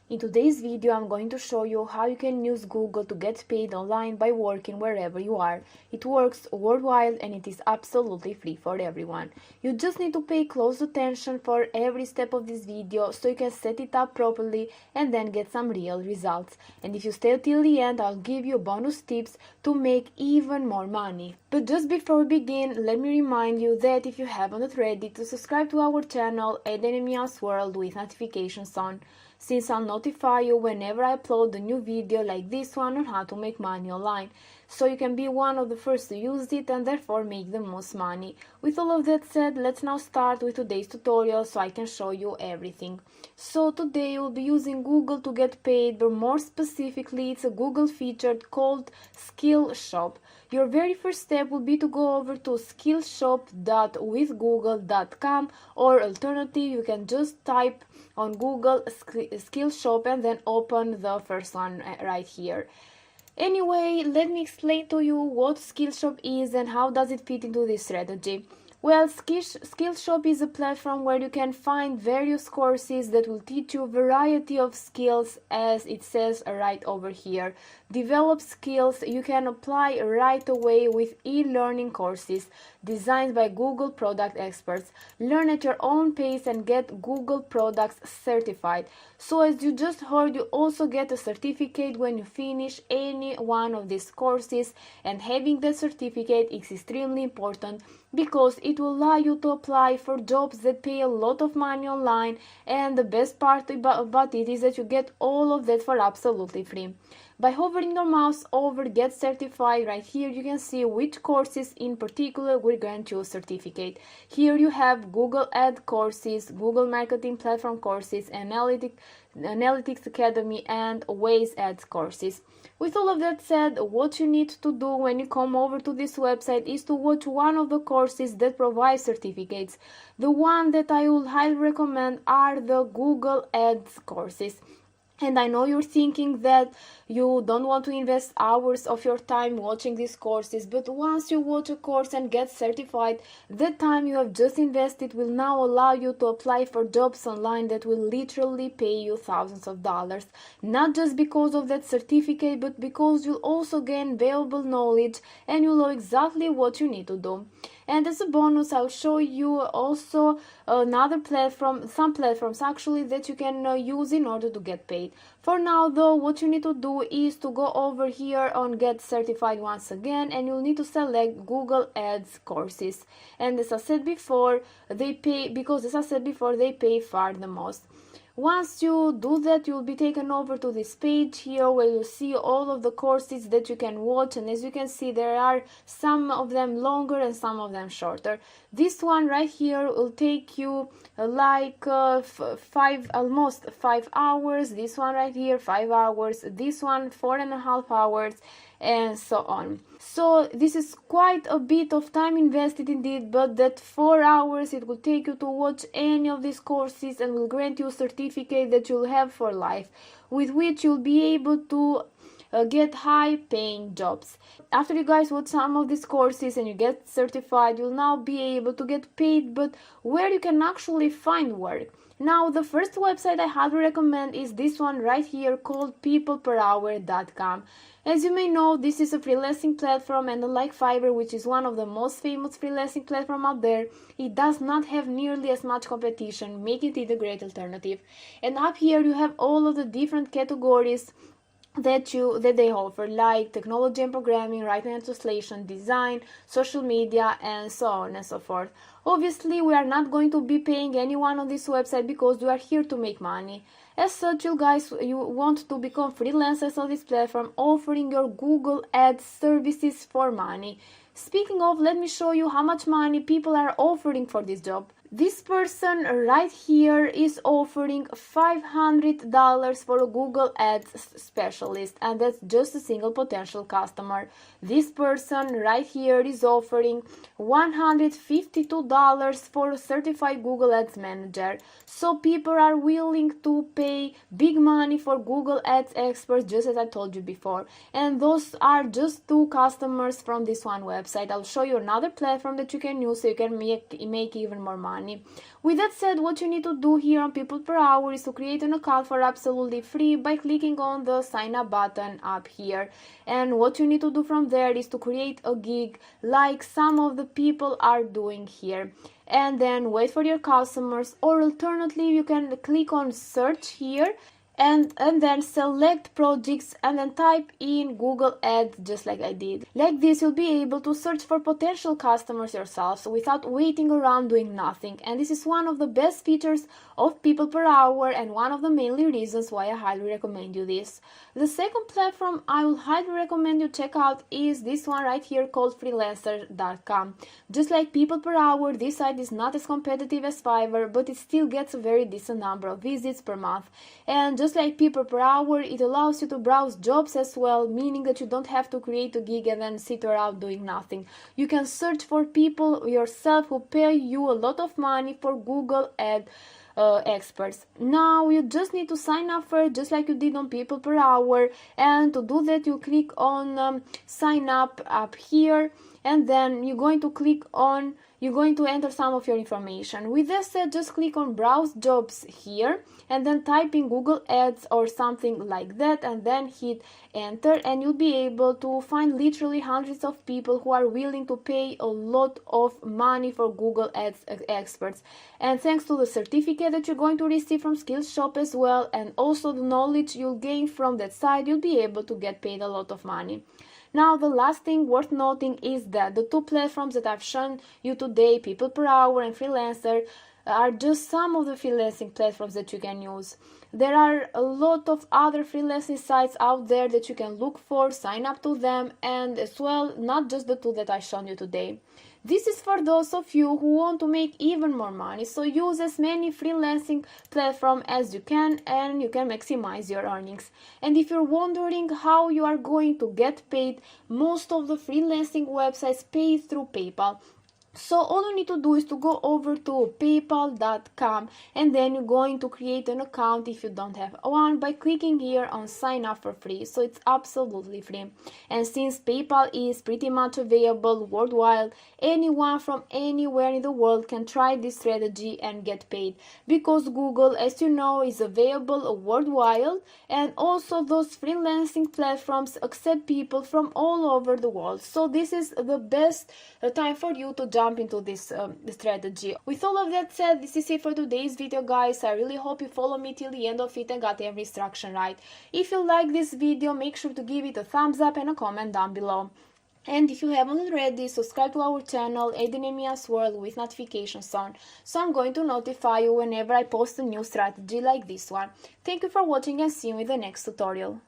In today's video, I'm going to show you how you can use Google to get paid online by working wherever you are. It works worldwide and it is absolutely free for everyone. You just need to pay close attention for every step of this video so you can set it up properly and then get some real results. And if you stay till the end, I'll give you bonus tips to make even more money. But just before we begin, let me remind you that if you haven't already, to subscribe to our channel Enemia's World with notifications on, since I'll notify you whenever I upload a new video like this one on how to make money online, so you can be one of the first to use it and therefore make the most money. With all of that said, let's now start with today's tutorial so I can show you everything. So today we'll be using Google to get paid, but more specifically it's a Google feature called Skillshop. Your very first step will be to go over to skillshop.withgoogle.com, or alternative you can just type on Google Skillshop and then open the first one right here. Anyway, let me explain to you what Skillshop is and how does it fit into this strategy. Well, Skillshop is a platform where you can find various courses that will teach you a variety of skills, as it says right over here. Develop skills you can apply right away with e-learning courses designed by Google product experts. Learn at your own pace and get Google products certified. So as you just heard, you also get a certificate when you finish any one of these courses, and having that certificate is extremely important because it will allow you to apply for jobs that pay a lot of money online, and the best part about it is that you get all of that for absolutely free. By hovering your mouse over Get Certified right here, you can see which courses in particular will grant you a certificate. Here you have Google Ad courses, Google Marketing Platform courses, Analytics Academy, and Waze Ads courses. With all of that said, what you need to do when you come over to this website is to watch one of the courses that provide certificates. The one that I would highly recommend are the Google Ads courses. And I know you're thinking that you don't want to invest hours of your time watching these courses, but once you watch a course and get certified, the time you have just invested will now allow you to apply for jobs online that will literally pay you thousands of dollars. Not just because of that certificate, but because you'll also gain valuable knowledge and you'll know exactly what you need to do. And as a bonus, I'll show you also another platform, some platforms actually, that you can use in order to get paid. For now though, what you need to do is to go over here on Get Certified once again, and you'll need to select Google Ads courses. And as I said before, they pay far the most. Once you do that, you'll be taken over to this page here where you see all of the courses that you can watch, and as you can see, there are some of them longer and some of them shorter. This one right here will take you almost 5 hours. This one right here 5 hours. This one 4.5 hours, and so on. So this is quite a bit of time invested indeed, but that 4 hours it will take you to watch any of these courses and will grant you a certificate that you'll have for life, with which you'll be able to get high paying jobs. After you guys watch some of these courses and you get certified, you'll now be able to get paid, but where you can actually find work. Now, the first website I highly recommend is this one right here called Peopleperhour.com. As you may know, this is a freelancing platform, and unlike Fiverr, which is one of the most famous freelancing platforms out there, it does not have nearly as much competition, making it a great alternative. And up here you have all of the different categories that they offer, like technology and programming, writing and translation, design, social media, and so on and so forth. Obviously, we are not going to be paying anyone on this website because we are here to make money. As such, you want to become freelancers on this platform, offering your Google Ads services for money. Speaking of, let me show you how much money people are offering for this job. This person right here is offering $500 for a Google Ads specialist, and that's just a single potential customer. This person right here is offering $152 for a certified Google Ads manager. So people are willing to pay big money for Google Ads experts, just as I told you before. And those are just 2 customers from this one website. I'll show you another platform that you can use so you can make even more money. money. With that said, what you need to do here on People Per Hour is to create an account for absolutely free by clicking on the sign up button up here. And what you need to do from there is to create a gig like some of the people are doing here, and then wait for your customers, or alternatively you can click on search here and then select projects and then type in Google Ads just like I did. Like this, you'll be able to search for potential customers yourself without waiting around doing nothing. And this is one of the best features of People Per Hour and one of the mainly reasons why I highly recommend you this. The second platform I will highly recommend you check out is this one right here called Freelancer.com. Just like People Per Hour, this site is not as competitive as Fiverr, but it still gets a very decent number of visits per month. And just like People Per Hour, it allows you to browse jobs as well, meaning that you don't have to create a gig and then sit around doing nothing. You can search for people yourself who pay you a lot of money for Google Ad experts. Now you just need to sign up for it just like you did on People Per Hour, and to do that you click on sign up here, and then you're going to enter some of your information. With that said, just click on browse jobs here and then type in Google Ads or something like that and then hit enter, and you'll be able to find literally hundreds of people who are willing to pay a lot of money for Google Ads experts. And thanks to the certificate that you're going to receive from Skillshop as well, and also the knowledge you'll gain from that site, you'll be able to get paid a lot of money. Now, the last thing worth noting is that the two platforms that I've shown you today, People Per Hour and Freelancer, are just some of the freelancing platforms that you can use. There are a lot of other freelancing sites out there that you can look for, sign up to them, and as well, not just the two that I've shown you today. This is for those of you who want to make even more money, so use as many freelancing platforms as you can and you can maximize your earnings. And if you're wondering how you are going to get paid, most of the freelancing websites pay through PayPal. So all you need to do is to go over to paypal.com, and then you're going to create an account if you don't have one by clicking here on sign up for free. So it's absolutely free. And since PayPal is pretty much available worldwide, anyone from anywhere in the world can try this strategy and get paid, because Google, as you know, is available worldwide, and also those freelancing platforms accept people from all over the world. So this is the best time for you to jump into this strategy. With all of that said, this is it for today's video, guys. I really hope you follow me till the end of it and got every instruction right. If you like this video, make sure to give it a thumbs up and a comment down below. And if you haven't already, subscribe to our channel, Edinemia's World, with notifications on, so I'm going to notify you whenever I post a new strategy like this one. Thank you for watching and see you in the next tutorial.